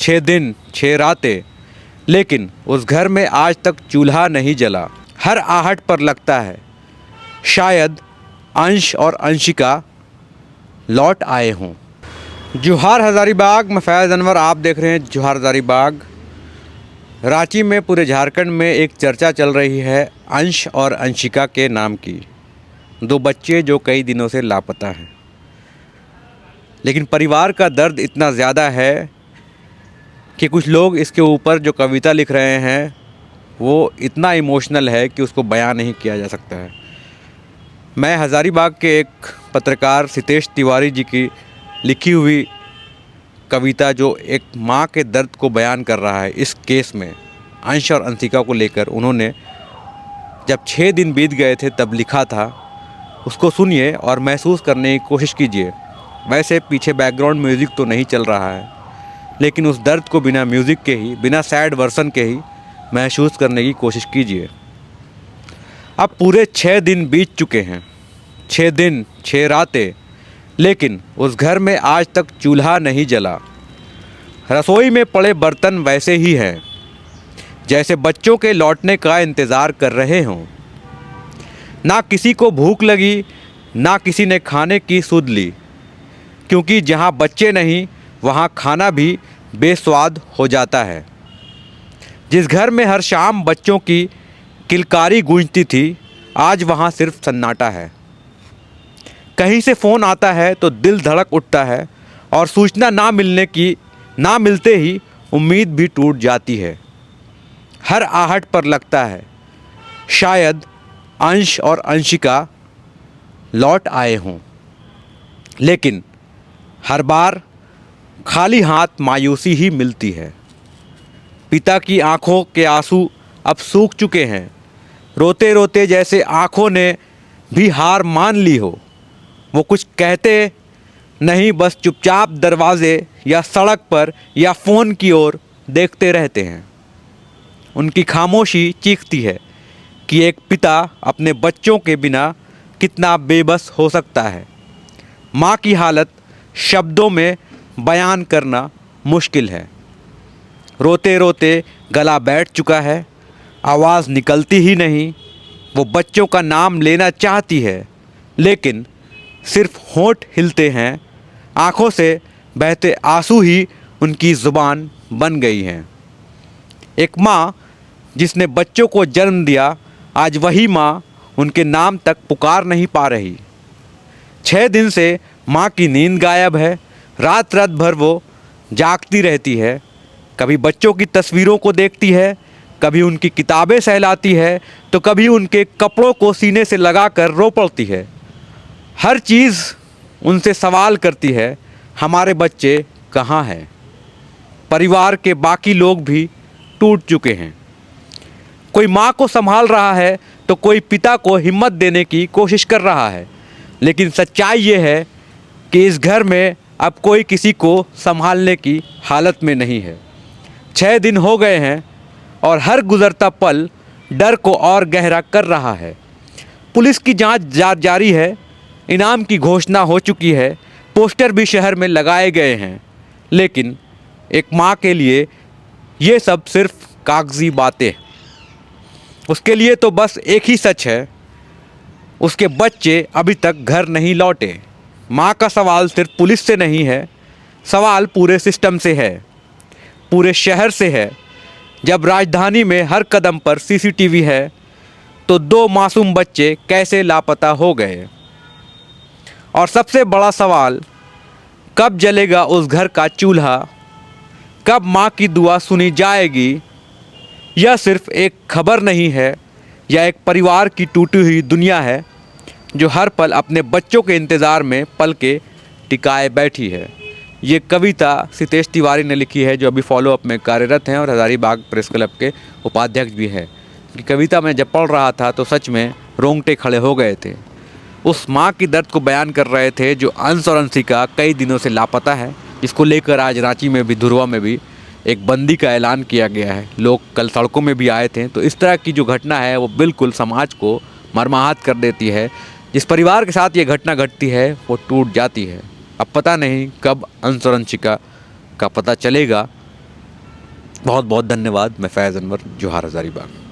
6 दिन 6 रातें, लेकिन उस घर में आज तक चूल्हा नहीं जला। हर आहट पर लगता है शायद अंश और अंशिका लौट आए हों। जोहार हज़ारीबाग, मैं फैज़ अनवर, आप देख रहे हैं जोहार हज़ारीबाग। रांची में, पूरे झारखंड में एक चर्चा चल रही है अंश और अंशिका के नाम की। 2 बच्चे जो कई दिनों से लापता हैं, लेकिन परिवार का दर्द इतना ज़्यादा है कि कुछ लोग इसके ऊपर जो कविता लिख रहे हैं वो इतना इमोशनल है कि उसको बयान नहीं किया जा सकता है। मैं हज़ारीबाग के एक पत्रकार सितेश तिवारी जी की लिखी हुई कविता, जो एक माँ के दर्द को बयान कर रहा है इस केस में, अंश और अंशिका को लेकर उन्होंने जब 6 दिन बीत गए थे तब लिखा था, उसको सुनिए और महसूस करने की कोशिश कीजिए। वैसे पीछे बैकग्राउंड म्यूज़िक तो नहीं चल रहा है, लेकिन उस दर्द को बिना म्यूज़िक के ही, बिना सैड वर्सन के ही महसूस करने की कोशिश कीजिए। अब पूरे 6 दिन बीत चुके हैं, 6 दिन 6 रातें, लेकिन उस घर में आज तक चूल्हा नहीं जला। रसोई में पड़े बर्तन वैसे ही हैं जैसे बच्चों के लौटने का इंतज़ार कर रहे हों। ना किसी को भूख लगी, ना किसी ने खाने की सुध ली, क्योंकि जहाँ बच्चे नहीं वहाँ खाना भी बेस्वाद हो जाता है। जिस घर में हर शाम बच्चों की किलकारी गूंजती थी, आज वहाँ सिर्फ सन्नाटा है। कहीं से फ़ोन आता है तो दिल धड़क उठता है, और सूचना ना मिलते ही उम्मीद भी टूट जाती है। हर आहट पर लगता है शायद अंश और अंशिका लौट आए हों, लेकिन हर बार खाली हाथ मायूसी ही मिलती है। पिता की आंखों के आंसू अब सूख चुके हैं, रोते रोते जैसे आंखों ने भी हार मान ली हो। वो कुछ कहते नहीं, बस चुपचाप दरवाजे या सड़क पर या फ़ोन की ओर देखते रहते हैं। उनकी खामोशी चीखती है कि एक पिता अपने बच्चों के बिना कितना बेबस हो सकता है। माँ की हालत शब्दों में बयान करना मुश्किल है। रोते रोते गला बैठ चुका है, आवाज़ निकलती ही नहीं। वो बच्चों का नाम लेना चाहती है, लेकिन सिर्फ होंठ हिलते हैं। आँखों से बहते आंसू ही उनकी ज़ुबान बन गई हैं। एक माँ जिसने बच्चों को जन्म दिया, आज वही माँ उनके नाम तक पुकार नहीं पा रही। 6 दिन से माँ की नींद गायब है। रात रात भर वो जागती रहती है। कभी बच्चों की तस्वीरों को देखती है, कभी उनकी किताबें सहलाती है, तो कभी उनके कपड़ों को सीने से लगाकर रो पड़ती है। हर चीज़ उनसे सवाल करती है, हमारे बच्चे कहाँ हैं? परिवार के बाकी लोग भी टूट चुके हैं। कोई माँ को संभाल रहा है तो कोई पिता को हिम्मत देने की कोशिश कर रहा है, लेकिन सच्चाई ये है कि इस घर में अब कोई किसी को संभालने की हालत में नहीं है। 6 दिन हो गए हैं और हर गुज़रता पल डर को और गहरा कर रहा है। पुलिस की जांच जारी है, इनाम की घोषणा हो चुकी है, पोस्टर भी शहर में लगाए गए हैं, लेकिन एक माँ के लिए ये सब सिर्फ कागजी बातें। उसके लिए तो बस एक ही सच है, उसके बच्चे अभी तक घर नहीं लौटे। माँ का सवाल सिर्फ पुलिस से नहीं है, सवाल पूरे सिस्टम से है, पूरे शहर से है। जब राजधानी में हर कदम पर सीसीटीवी है, तो 2 मासूम बच्चे कैसे लापता हो गए? और सबसे बड़ा सवाल, कब जलेगा उस घर का चूल्हा? कब माँ की दुआ सुनी जाएगी? यह सिर्फ एक खबर नहीं है, यह एक परिवार की टूटी हुई दुनिया है, जो हर पल अपने बच्चों के इंतज़ार में पल के टिकाए बैठी है। ये कविता सितेश तिवारी ने लिखी है, जो अभी फॉलोअप में कार्यरत हैं और हज़ारीबाग प्रेस क्लब के उपाध्यक्ष भी हैं। कि कविता मैं जब पढ़ रहा था तो सच में रोंगटे खड़े हो गए थे। उस माँ की दर्द को बयान कर रहे थे जो अंश और अंशिका कई दिनों से लापता है, जिसको लेकर आज रांची में भी, धुरवा में भी एक बंदी का ऐलान किया गया है। लोग कल सड़कों में भी आए थे। तो इस तरह की जो घटना है वो बिल्कुल समाज को मर्माहत कर देती है। जिस परिवार के साथ ये घटना घटती है वो टूट जाती है। अब पता नहीं कब अंश और अंशिका का पता चलेगा, बहुत बहुत धन्यवाद। मैं फैज़ अनवर, जोहार हज़ारीबाग।